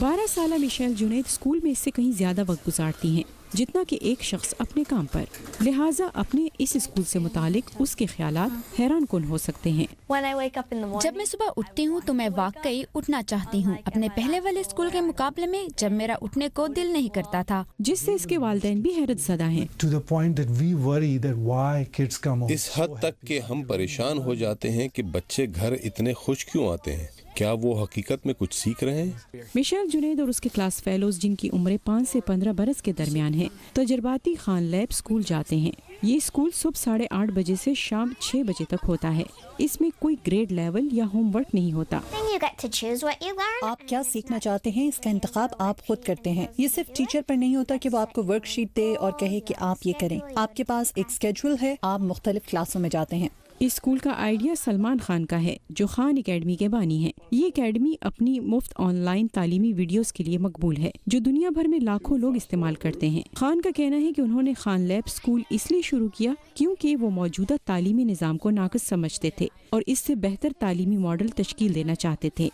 12 سالہ Michel Junaid school میں اس سے کہیں زیادہ وقت گزارتی ہیں جتنا کہ ایک شخص اپنے کام پر، لہٰذا اپنے اس اسکول سے متعلق اس کے خیالات حیران کن ہو سکتے ہیں۔ جب میں صبح اٹھتی ہوں تو میں واقعی اٹھنا چاہتی ہوں، اپنے پہلے والے اسکول کے مقابلے میں جب میرا اٹھنے کو دل نہیں کرتا تھا، جس سے اس کے والدین بھی حیرت زدہ ہیں۔ اس حد تک کہ ہم پریشان ہو جاتے ہیں کہ بچے گھر اتنے خوش کیوں آتے ہیں، کیا وہ حقیقت میں کچھ سیکھ رہے ہیں؟ میشیل جنید اور اس کے کلاس فیلوز جن کی عمریں 5 سے 15 برس کے درمیان ہیں، تجرباتی خان لیب اسکول جاتے ہیں۔ یہ اسکول صبح 8:30 بجے سے شام 6 بجے تک ہوتا ہے۔ اس میں کوئی گریڈ لیول یا ہوم ورک نہیں ہوتا۔ آپ کیا سیکھنا چاہتے ہیں اس کا انتخاب آپ خود کرتے ہیں۔ یہ صرف ٹیچر پر نہیں ہوتا کہ وہ آپ کو ورک شیٹ دے اور کہے کہ آپ یہ کریں۔ آپ کے پاس ایک اسکیڈول ہے، آپ مختلف کلاسوں میں جاتے ہیں۔ اس اسکول کا آئیڈیا سلمان خان کا ہے، جو خان اکیڈمی کے بانی ہیں۔ یہ اکیڈمی اپنی مفت آن لائن تعلیمی ویڈیوز کے لیے مقبول ہے، جو دنیا بھر میں لاکھوں لوگ استعمال کرتے ہیں۔ خان کا کہنا ہے کہ انہوں نے خان لیب اسکول اس لیے شروع کیا کیونکہ وہ موجودہ تعلیمی نظام کو ناقص سمجھتے تھے اور اس سے بہتر تعلیمی ماڈل تشکیل دینا چاہتے تھے۔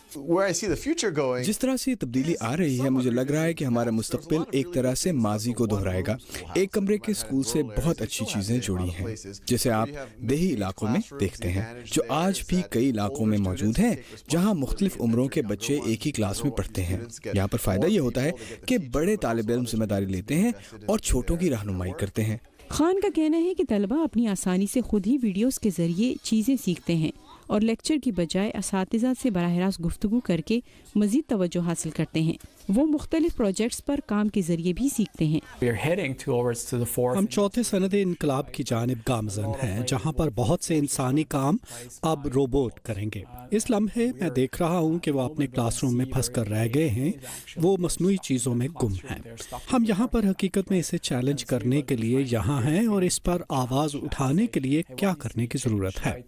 جس طرح سے تبدیلی آ رہی ہے، مجھے لگ رہا ہے کہ ہمارا مستقبل ایک طرح سے ماضی کو دہرائے گا۔ ایک کمرے کے اسکول سے بہت اچھی چیزیں جڑی ہیں، جیسے آپ دیہی علاقوں میں دیکھتے ہیں، جو آج بھی کئی علاقوں میں موجود ہیں جہاں مختلف عمروں کے بچے ایک ہی کلاس میں پڑھتے ہیں۔ یہاں پر فائدہ یہ ہوتا ہے کہ بڑے طالب علم ذمہ داری لیتے ہیں اور چھوٹوں کی رہنمائی کرتے ہیں۔ خان کا کہنا ہے کہ طلبہ اپنی آسانی سے خود ہی ویڈیوز کے ذریعے چیزیں سیکھتے ہیں اور لیکچر کی بجائے اساتذہ سے براہ راست گفتگو کر کے مزید توجہ حاصل کرتے ہیں۔ وہ مختلف پروجیکٹس پر کام کے ذریعے بھی سیکھتے ہیں۔ ہم چوتھے صنعتی انقلاب کی جانب گامزن ہیں، جہاں پر بہت سے انسانی کام اب روبوٹ کریں گے۔ اس لمحے میں دیکھ رہا ہوں کہ وہ اپنے کلاس روم میں پھنس کر رہ گئے ہیں، وہ مصنوعی چیزوں میں گم ہیں۔ ہم یہاں پر حقیقت میں اسے چیلنج کرنے کے لیے یہاں ہیں اور اس پر آواز اٹھانے کے لیے کیا کرنے کی ضرورت ہے۔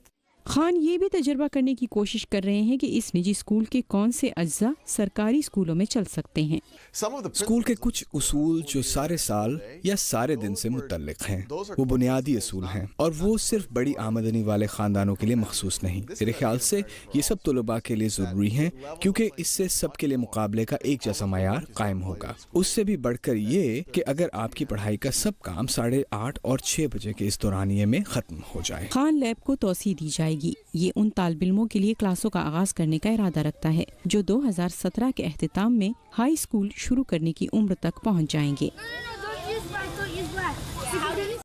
خان یہ بھی تجربہ کرنے کی کوشش کر رہے ہیں کہ اس نجی اسکول کے کون سے اجزاء سرکاری اسکولوں میں چل سکتے ہیں۔ اسکول کے کچھ اصول جو سارے سال یا سارے دن سے متعلق ہیں، وہ بنیادی اصول ہیں اور وہ صرف بڑی آمدنی والے خاندانوں کے لیے مخصوص نہیں۔ میرے خیال سے یہ سب طلباء کے لیے ضروری ہیں، کیونکہ اس سے سب کے لیے مقابلے کا ایک جیسا معیار قائم ہوگا۔ اس سے بھی بڑھ کر یہ کہ اگر آپ کی پڑھائی کا سب کام 8:30 اور 6 بجے کے اس دورانیے میں ختم ہو جائے۔ خان لیب کو توسیع دی جائے گی۔ یہ ان طالب علموں کے لیے کلاسوں کا آغاز کرنے کا ارادہ رکھتا ہے جو 2017 کے اختتام میں ہائی اسکول شروع کرنے کی عمر تک پہنچ جائیں گے۔